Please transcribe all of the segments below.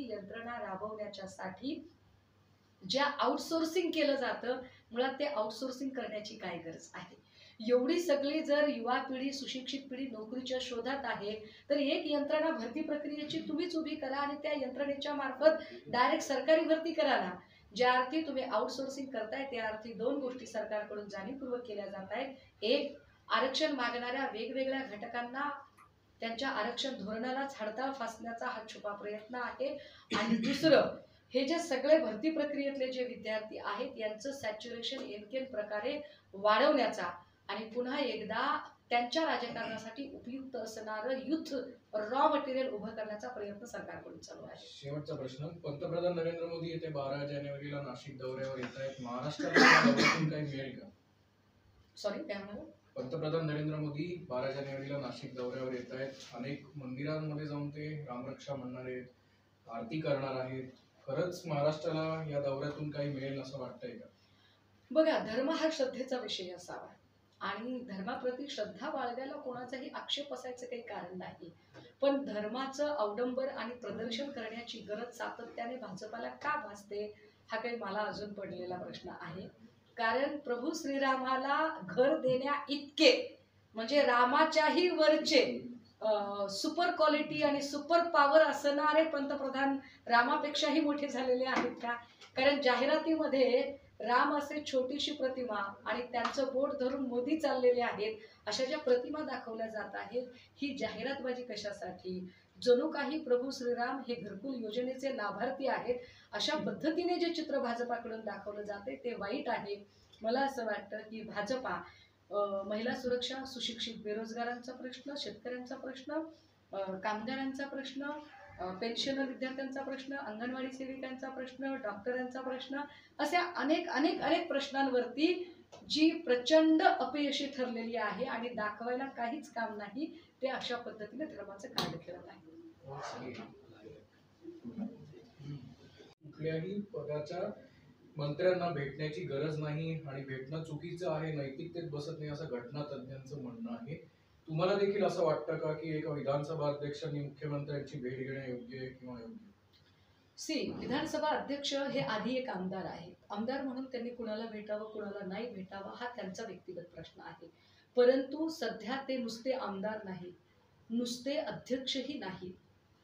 ही यंत्रणा राबवण्यासाठी ज्या आउटसोर्सिंग केलं जातं, मुळात ते आउटसोर्सिंग करण्याची काय गरज आहे? एवढी सगळी जर युवा पिढी, सुशिक्षित पिढी नोकरीच्या शोधात आहे, तर एक यंत्रणा भरती प्रक्रियेची तुम्हीच उभी करा आणि त्या यंत्रणेच्या मार्फत डायरेक्ट सरकारी भरती करा ना. ज्या अर्थी तुम्ही आउटसोर्सिंग करताय त्या अर्थी दोन गोष्टी सरकारकडून जाणीवपूर्वक केल्या जात आहेत. एक, आरक्षण मागणाऱ्या वेगवेगळ्या घटकांना त्यांच्या आरक्षण धोरणालाच हडताळ फासण्याचा हा छुपा प्रयत्न आहे. आणि दुसरं, हे जे सगळे भरती प्रक्रियेतले जे विद्यार्थी आहेत यांचं सॅच्युरेशन एनकेन प्रकारे वाढवण्याचा आणि पुन्हा एकदा त्यांच्या राजकारणासाठी उपयुक्त असणारं युथ रॉ मटेरियल उभं करण्याचा प्रयत्न सरकारकडून चालू आहे. शेवटचा प्रश्न, पंतप्रधान नरेंद्र मोदी येते 12 जानेवारीला नाशिक दौऱ्यावर येत आहेत. महाराष्ट्रात काही मिळेल का? सॉरी, काय म्हणाल? पंतप्रधान नरेंद्र मोदी 12 जानेवारीला नाशिक दौऱ्यावर येत आहेत. अनेक मंदिरांमध्ये जाऊन ते रामरक्षा म्हणणार आहेत, आरती करणार आहेत. खरंच महाराष्ट्राला या दौऱ्यातून काही मिळेल असं वाटतंय का? बघा, धर्म हा श्रद्धेचा विषय असावा आणि धर्माप्रती श्रद्धा बाळगायला कोणाचाही आक्षेप असायचं काही कारण नाही. पण धर्माचं अवडंबर आणि प्रदर्शन करण्याची गरज सातत्याने भाजपाला का भासते हा काही मला अजून पडलेला प्रश्न आहे. कारण प्रभू श्रीरामाला घर देण्या इतके म्हणजे रामाच्याही वरचे सुपर क्वालिटी आणि सुपर पॉवर असणारे पंतप्रधान रामापेक्षाही मोठे झालेले आहेत का? कारण जाहिरातीमध्ये राम असे छोटीशी प्रतिमा आणि त्यांचं बोट धरून मोदी चाललेले आहेत अशा ज्या प्रतिमा दाखवल्या जात आहेत, ही जाहिरातबाजी कशासाठी? जणू काही प्रभू श्रीराम हे घरकुल योजनेचे लाभार्थी आहेत अशा पद्धतीने जे चित्र भाजपाकडून दाखवलं जाते ते वाईट आहे. मला असं वाटतं की भाजपा महिला सुरक्षा, सुशिक्षित बेरोजगारांचा प्रश्न, शेतकऱ्यांचा प्रश्न, कामगारांचा प्रश्न, पेन्शनर विद्यार्थ्यांचा प्रश्न, अंगणवाडी सेविकांचा प्रश्न, डॉक्टरांचा प्रश्न, अशा अनेक अनेक अनेक प्रश्नांवरती जी प्रचंड अपयशी ठरलेली आहे आणि दाखवायला काहीच काम नाही, ते अशा पद्धतीने धर्माचं कार्य करत आहे. कुठल्याही पदाच्या मंत्र्यांना भेटण्याची गरज नाही आणि भेटणं चुकीचं आहे, नैतिकतेत बसत नाही असं घटना तज्ञांचं म्हणणं आहे. तुम्हाला देखील असं वाटतं का की एका विधानसभा अध्यक्षांनी मुख्यमंत्र्यांची भेट घेणं योग्य आहे किंवा योग्य? विधानसभा अध्यक्ष हे आधी एक आमदार आहेत. आमदार म्हणून त्यांनी कुणाला भेटावं कुणाला नाही भेटावं हा त्यांचा व्यक्तिगत प्रश्न आहे. परंतु सध्या ते नुसते आमदार नाही, नुसते अध्यक्षही नाही,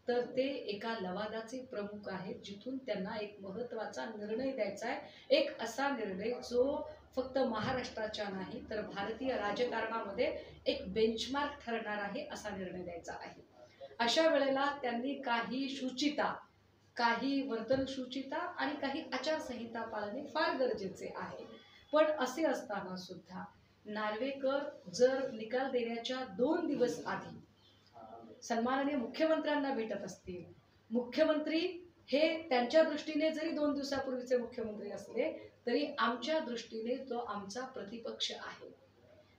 तर ते एका लवादाचे प्रमुख आहेत जिथून त्यांना एक महत्त्वाचा निर्णय द्यायचा आहे. एक असा निर्णय जो फक्त महाराष्ट्राच्या नाही तर भारतीय राजकारणामध्ये एक बेंचमार्क ठरणार आहे असा निर्णय द्यायचा आहे. अशा वेळेला त्यांनी काही शुचिता, काही वर्तन शुचिता आणि काही आचारसंहिता पाळणे फार गरजेचे आहे. पण असे असताना सुद्धा नार्वेकर जर निकाल देण्याच्या 2 दिवस आधी सन्माननीय मुख्यमंत्र्यांना भेटत असतील, मुख्यमंत्री हे त्यांच्या दृष्टीने जरी 2 दिवसापूर्वीचे मुख्यमंत्री असले तरी आमच्या दृष्टीने तो आमचा प्रतिपक्ष आहे.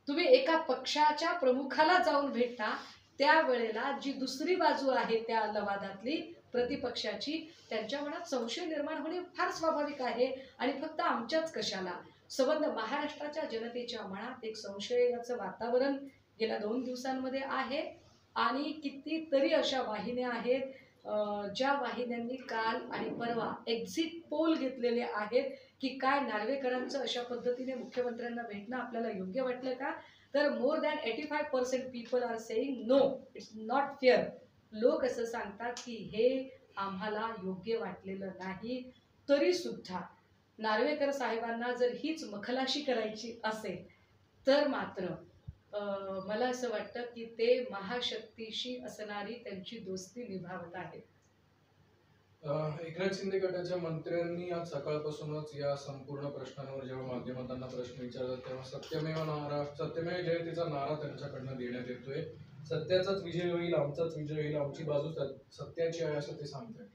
तुम्ही एका पक्षाच्या प्रमुखाला जाऊन भेटता त्यावेळेला जी दुसरी बाजू आहे त्या लवादातली प्रतिपक्षाची, त्यांच्या मनात संशय निर्माण होणे फार स्वाभाविक आहे. आणि फक्त आमच्याच कशाला, संबंध महाराष्ट्राच्या जनतेच्या मनात एक संशयाचं वातावरण गेल्या 2 दिवसांमध्ये आहे. आणि कितीतरी अशा वाहिन्या आहेत ज्या वाहिन्यांनी काल आणि परवा एक्झिट पोल घेतलेले आहेत की काय नार्वेकरांचं अशा पद्धतीने मुख्यमंत्र्यांना भेटणं आपल्याला योग्य वाटलं का? तर more than 85% people are saying no, it's not fair. लोक असं सांगतात की हे आम्हाला योग्य वाटलेलं नाही. तरी सुद्धा नार्वेकर साहेबांना जर हीच मखलाशी करायची असेल तर मात्र मला असं वाटतं की ते महाशक्तीशी असणारी त्यांची दोस्ती निभावत आहेत. एकनाथ शिंदे गटाच्या मंत्र्यांनी आज सकाळपासूनच या संपूर्ण प्रश्नांवर जेव्हा माध्यमांना प्रश्न विचारतात तेव्हा सत्यमेव जयतेचा नारा त्यांच्याकडनं देण्यात येतोय. सत्याचाच विजय होईल, आमचाच विजय होईल, आमची बाजू सत्याची आहे असं ते सांगतात.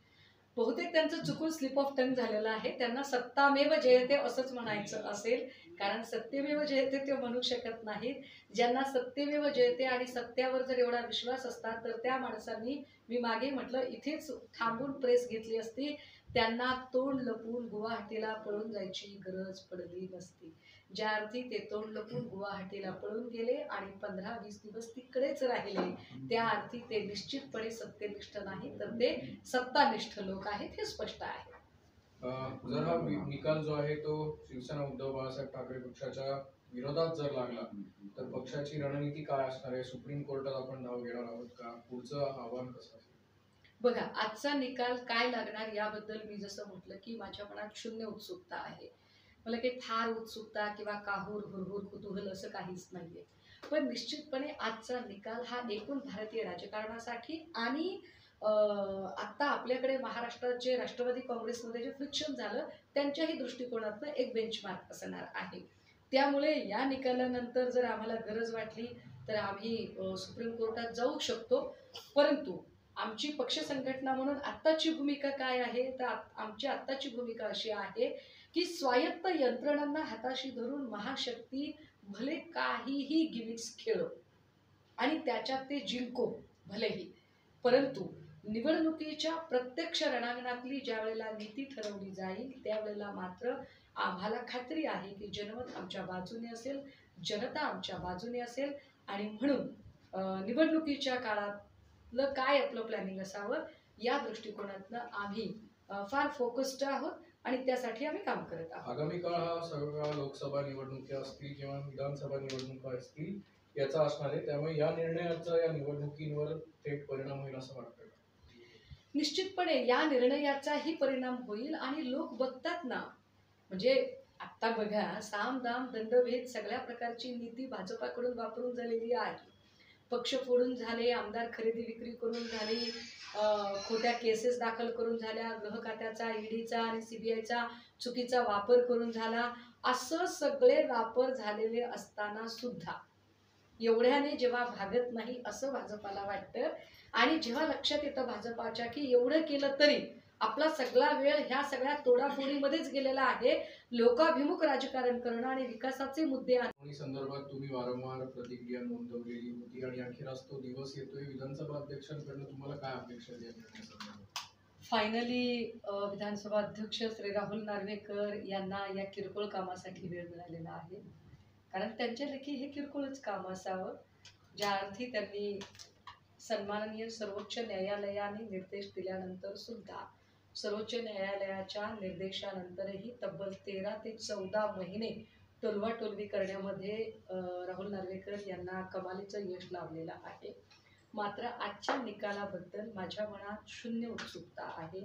बहुतेक त्यांचं चुकून स्लिप ऑफ टंग झालेलं आहे. त्यांना सत्तामेव जयते असंच म्हणायचं असेल, कारण सत्यमेव जयते ते म्हणू शकत नाहीत. ज्यांना सत्यमेव जयते आणि सत्यावर जर एवढा विश्वास असता तर त्या माणसांनी, मी मागे म्हटलं, इथेच थांबून प्रेस घेतली असती. त्यांना तोंड लपून गुवाहाटीला पळून जायची गरज पडली नसती. ज्या अर्थी ते तोंड लपून गुवाहाटीला पळून गेले आणि 15-20 दिवस तिकडेच राहिले, त्या अर्थी ते निश्चितपणे सत्यनिष्ठ नाही तर ते सत्तानिष्ठ लोक आहेत, हे स्पष्ट आहे. जर हा निकाल जो आहे तो शिवसेना उद्धव बाळासाहेब ठाकरे पक्षाच्या विरोधात जर लागला तर पक्षाची रणनीती काय असणार आहे? सुप्रीम कोर्टात आपण धाव घेणार आहोत का? पुढचं आव्हान कसं असेल? बघा, आजचा निकाल काय लागणार याबद्दल मी जसं म्हटलं की माझ्या मनात शून्य उत्सुकता आहे. मला काही फार उत्सुकता किंवा काहूर हुरहुर कुतूहल असं काहीच नाहीये. पण निश्चितपणे आजचा निकाल हा एकूण भारतीय राजकारणासाठी आणि आता आपल्याकडे महाराष्ट्रात जे राष्ट्रवादी काँग्रेसमध्ये जे फ्रिक्शन झालं त्यांच्याही दृष्टिकोनातनं एक बेंचमार्क असणार आहे. त्यामुळे या निकालानंतर जर आम्हाला गरज वाटली तर आम्ही सुप्रीम कोर्टात जाऊ शकतो. परंतु आमची पक्ष संघटना म्हणून आत्ताची भूमिका काय आहे तर आमची आत्ताची भूमिका अशी आहे की स्वायत्त यंत्रणांना हाताशी धरून महाशक्ती भले काहीही गिमिक्स खेळो आणि त्याच्यात ते जिंको भलेही, परंतु निवडणुकीच्या प्रत्यक्ष रणांगणातली ज्या वेळेला नीती ठरवली जाईल त्यावेळेला मात्र आम्हाला खात्री आहे की जनमत आमच्या बाजूने असेल, जनता आमच्या बाजूने असेल. आणि म्हणून निवडणुकीच्या काळातलं काय आपलं प्लॅनिंग असावं या दृष्टिकोनातनं आम्ही फार फोकस्ड आहोत आणि त्यासाठी आम्ही काम करत आहोत. आगामी काळ हा सगळ्या लोकसभा निवडणुका असतील किंवा विधानसभा निवडणुका असतील याचा असणार आहे, त्यामुळे या निर्णयाचा या निवडणुकींवर थेट परिणाम होईल असं वाटतं का? निश्चितपणे या निर्णयाचाही परिणाम होईल आणि लोक बघतात ना, म्हणजे आता बघा, साम दाम दंडभेद सगळ्या प्रकारची नीती भाजपाकडून वापरून झालेली आहे. पक्ष फोडून झाले, आमदार खरेदी विक्री करून झाली, खोट्या केसेस दाखल करून झाल्या, गृह खात्याचा, ईडीचा आणि सीबीआयचा चुकीचा वापर करून झाला. असं सगळे वापर झालेले असताना सुद्धा एवढ्याने जेव्हा भागत नाही असं भाजपाला वाटतं आणि जेव्हा लक्षात येतं भाजपाच्या की एवढं केलं तरी आपला सगळा वेळ ह्या सगळ्या तोडाफोडीमध्येच गेलेला आहे, लोकाभिमुख राजकारण करणं आणि विकासाचे मुद्दे संदर्भात तुम्ही वारंवार प्रतिक्रिया नोंदवलेली होती आणि अखेर तो दिवस येतोय. विधानसभा अध्यक्षांकडून तुम्हाला काय अपेक्षा आहे? फायनली विधानसभा अध्यक्ष श्री राहुल नार्वेकर यांना या किरकोळ कामासाठी वेळ मिळालेला आहे. कारण त्यांच्या लेखी हे किरकोळच काम असावं. ज्या अर्थी त्यांनी सन्माननीय सर्वोच्च न्यायालयाने निर्देश दिल्यानंतर सुद्धा सर्वोच्च न्यायालयाच्या निर्देशानंतरही तब्बल 13 ते 14 महिने टोलवाटोलवी करण्यामध्ये राहुल नार्वेकर यांना कमालीचं यश लाभलेलं आहे. मात्र आजच्या निकालाबद्दल माझ्या मनात शून्य उत्सुकता आहे.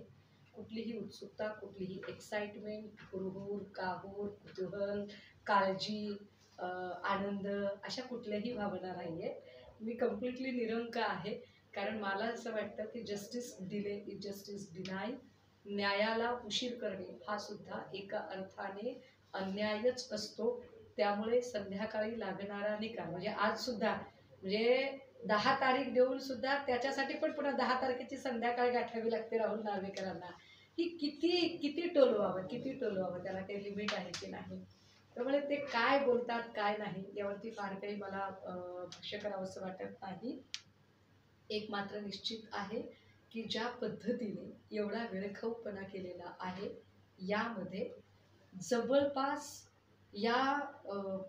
कुठलीही उत्सुकता, कुठलीही एक्साइटमेंट, हुरहुर, काहूर, कुतूहल, काळजी, आनंद अशा कुठल्याही भावना नाही आहे. मी कम्प्लिटली निरंक आहे. कारण मला असं वाटतं की justice delay is justice deny. न्यायाला उशीर करणे हा सुद्धा एका अर्थाने अन्यायच असतो. त्यामुळे संध्याकाळी लागणारा निकाल म्हणजे आज सुद्धा म्हणजे 10 तारीख देऊन सुद्धा त्याच्यासाठी पण पुन्हा 10 तारखेची संध्याकाळ गाठावी लागते राहुल नार्वेकरांना. की किती किती टोलवावं, किती टोलवावं, त्याला काही लिमिट आहे की नाही. त्यामुळे ते काय बोलतात काय नाही यावरती फार काही मला भाष्य करावंसं वाटत नाही. एक मात्र निश्चित आहे की ज्या पद्धतीने एवढा वेळखाऊपणा केलेला आहे यामध्ये जवळपास या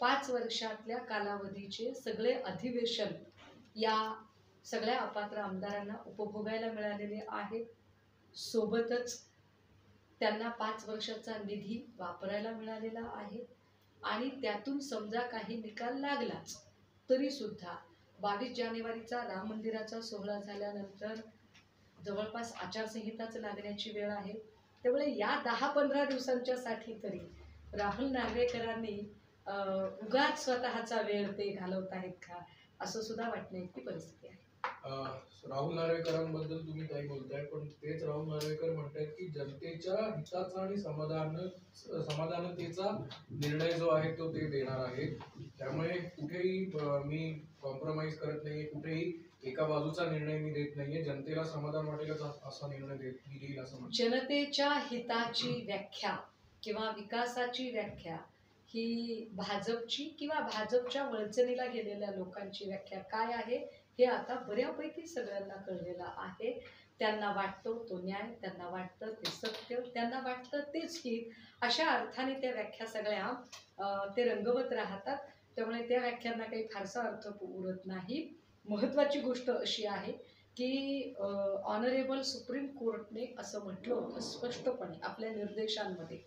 5 वर्षातल्या कालावधीचे सगळे अधिवेशन या सगळ्या अपात्र आमदारांना उपभोगायला मिळालेले आहेत. सोबतच त्यांना 5 वर्षाचा निधी वापरायला मिळालेला आहे आणि त्यातून समजा काही निकाल लागलाच तरी सुद्धा 22 जानेवारीचा राम मंदिराचा सोहळा झाल्यानंतर जवळपास आचारसंहिताच लागण्याची वेळ आहे. त्यामुळे या 10-15 दिवसांच्या साठी तरी राहुल नार्वेकरांनी उगाच स्वतःचा वेळ ते घालवत आहेत का असं सुद्धा वाटण्याची परिस्थिती आहे. राहुल नार्वेकरांबद्दल तुम्ही काही बोलताय, पण तेच राहुल नार्वेकर म्हणतायत की जनतेच्या हिताचा आणि समाधानतेचा निर्णय जो आहे तो ते देणार आहेत. त्यामुळे कुठेही मी कॉम्प्रोमाइज करत नाहीये, कुठेही एका बाजूचा निर्णय मी देत नाहीये. जनतेला समाधान वाटेलच असा निर्णय देईल असं म्हणतो. जनतेच्या हिताची व्याख्या किंवा विकासाची व्याख्या की भाजपची किंवा भाजपच्या वळचणीला गेलेल्या लोकांची व्याख्या काय आहे हे आता बऱ्यापैकी सगळ्यांना कळलेलं आहे. त्यांना वाटतो तो न्याय, त्यांना वाटतं ते सत्य, त्यांना वाटतं तेच हित, अशा अर्थाने त्या व्याख्या सगळ्या ते रंगवत राहतात. त्यामुळे त्या व्याख्यांना काही फारसा अर्थ उरत नाही. महत्त्वाची गोष्ट अशी आहे की ऑनरेबल सुप्रीम कोर्टने असं म्हटलं होतं स्पष्टपणे आपल्या निर्देशांमध्ये.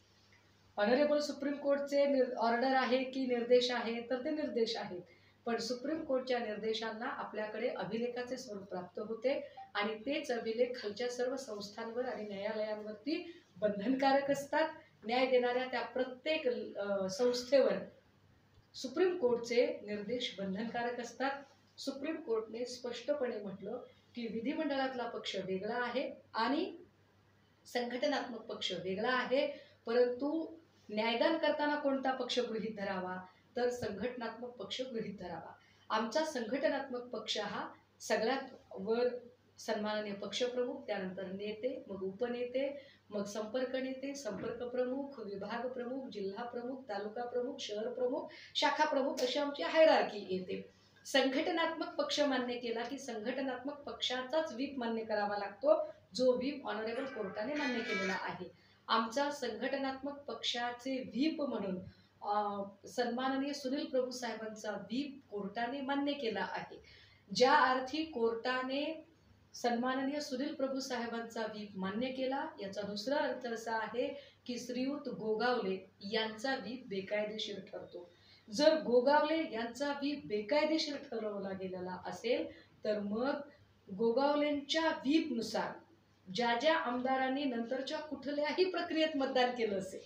ऑनरेबल सुप्रीम कोर्टचे ऑर्डर आहे की निर्देश आहे, तर ते निर्देश आहेत. पण सुप्रीम कोर्टच्या निर्देशांना आपल्याकडे अभिलेखाचे स्वरूप प्राप्त होते आणि तेच अभिलेख खालच्या सर्व संस्थांवर आणि न्यायालयांवरती बंधनकारक असतात. न्याय देणाऱ्या त्या प्रत्येक संस्थेवर सुप्रीम कोर्टचे निर्देश बंधनकारक असतात. सुप्रीम कोर्टने स्पष्टपणे म्हटलं की विधिमंडळातला पक्ष वेगळा आहे आणि संघटनात्मक पक्ष वेगळा आहे, परंतु न्यायदान करताना कोणता पक्ष गृहीत धरावा, तर संघटनात्मक पक्ष गृहीत धरावा. आमचा संघटनात्मक पक्ष हा सगळ्यात वर सन्माननीय पक्षप्रमुख, त्यानंतर नेते, मग उपनेते, मग संपर्क नेते, संपर्क प्रमुख, विभाग प्रमुख, जिल्हा प्रमुख, तालुका प्रमुख, शहर प्रमुख, शाखा प्रमुख अशी आमची हायरार्की येते. संघटनात्मक पक्ष मान्य केला की संघटनात्मक पक्षाचाच व्हीप मान्य करावा लागतो, जो व्हीप ऑनरेबल कोर्टाने मान्य केलेला आहे. आमचा संघटनात्मक पक्षाचे व्हीप म्हणून सन्माननीय सुनील प्रभू साहेबांचा व्हीप कोर्टाने मान्य केला आहे. ज्या अर्थी कोर्टाने सन्माननीय सुनील प्रभू साहेबांचा व्हीप मान्य केला, याचा दुसरा अर्थ असा आहे की श्रीयुत गोगावले यांचा व्हीप बेकायदेशीर ठरतो. जर गोगावले यांचा व्हीप बेकायदेशीर ठरवला गेलेला असेल तर मग गोगावलेंच्या व्हीपनुसार ज्या ज्या आमदारांनी नंतरच्या कुठल्याही प्रक्रियेत मतदान केलं असेल,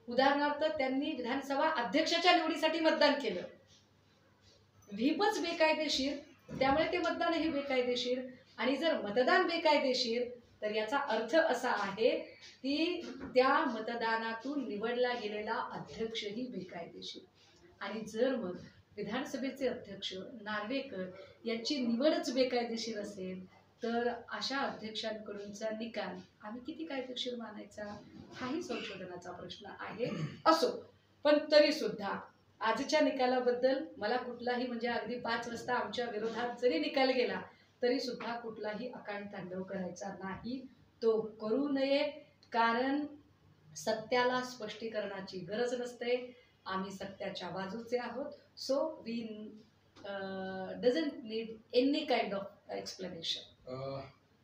उदाहरणार्थ त्यांनी विधानसभा अध्यक्षाच्या निवडीसाठी मतदान केलं, व्हीपच बेकायदेशीर, त्यामुळे ते मतदानही बेकायदेशीर. आणि जर मतदान बेकायदेशीर तर याचा अर्थ असा आहे की त्या मतदानातून निवडला गेलेला अध्यक्षही बेकायदेशीर. आणि जर मग विधानसभेचे अध्यक्ष नार्वेकर यांची निवडच बेकायदेशीर असेल तर अशा अध्यक्षांकडूनचा निकाल आम्ही किती कायदेशीर मानायचा, हाही संशोधनाचा प्रश्न आहे. असो, पण तरी सुद्धा आजच्या निकालाबद्दल मला कुठलाही म्हणजे अगदी 5 वाजता आमच्या विरोधात जरी निकाल गेला तरी सुद्धा कुठलाही अकांड तांडव करायचा नाही, तो करू नये. कारण सत्याला स्पष्टीकरणाची गरज नसते, आम्ही सत्याच्या बाजूचे आहोत. So we doesn't need any kind of explanation.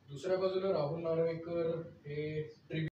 दुसऱ्या बाजूला राहुल नार्वेकर हे